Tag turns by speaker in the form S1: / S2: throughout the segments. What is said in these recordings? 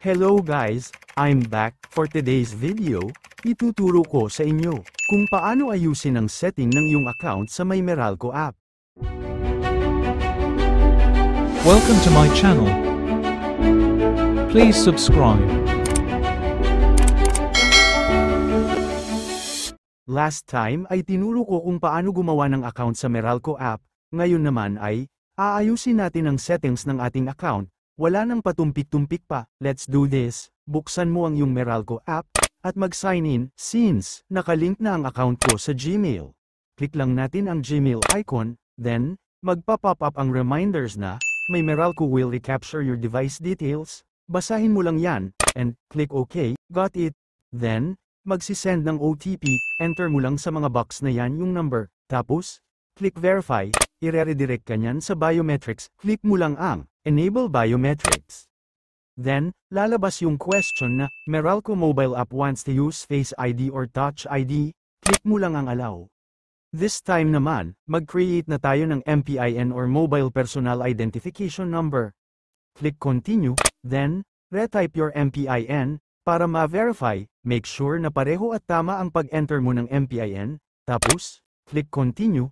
S1: Hello guys, I'm back. For today's video, ituturo ko sa inyo kung paano ayusin ang setting ng iyong account sa may Meralco app.
S2: Welcome to my channel. Please subscribe.
S1: Last time ay tinuro ko kung paano gumawa ng account sa Meralco app, ngayon naman ay aayusin natin ang settings ng ating account. Wala nang patumpik-tumpik pa, let's do this. Buksan mo ang iyong Meralco app, at mag-sign in, since nakalink na ang account ko sa Gmail. Click lang natin ang Gmail icon, then, magpa-pop up ang reminders na, may Meralco will recapture your device details. Basahin mo lang yan, and, click OK, got it. Then, magsisend ng OTP, enter mo lang sa mga box na yan yung number, tapos, click verify, ire-redirect ka nyan sa biometrics, click mo lang ang Enable Biometrics. Then, lalabas yung question na, Meralco mobile app wants to use Face ID or Touch ID, click mo lang ang allow. This time naman, mag-create na tayo ng MPIN or Mobile Personal Identification Number. Click Continue, then, retype your MPIN, para ma-verify, make sure na pareho at tama ang pag-enter mo ng MPIN, tapos, click Continue,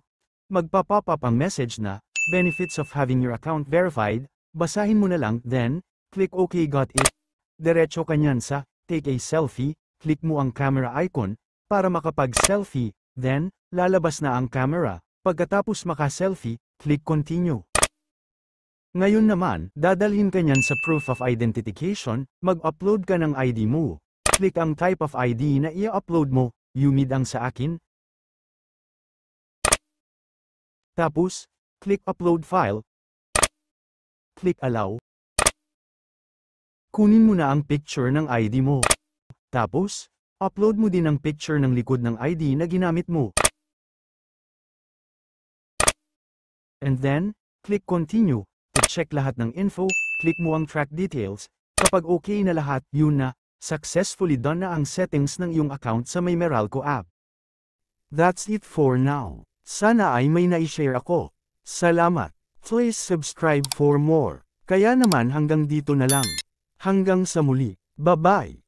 S1: magpa-pop up ang message na, Benefits of having your account verified, basahin mo na lang, then, click OK, got it. Diretso ka nyan sa, take a selfie, click mo ang camera icon, para makapag-selfie, then, lalabas na ang camera. Pagkatapos maka-selfie, click Continue. Ngayon naman, dadalhin ka nyan sa Proof of Identification, mag-upload ka ng ID mo. Click ang type of ID na i-upload mo, UMID ang sa akin. Tapos, click Upload File. Click Allow. Kunin mo na ang picture ng ID mo. Tapos, upload mo din ang picture ng likod ng ID na ginamit mo. And then, click Continue. To check lahat ng info, click mo ang Track Details. Kapag okay na lahat, yun na, successfully done na ang settings ng iyong account sa may Meralco app. That's it for now. Sana ay may na-share ako. Salamat. Please subscribe for more. Kaya naman hanggang dito na lang. Hanggang sa muli. Bye-bye.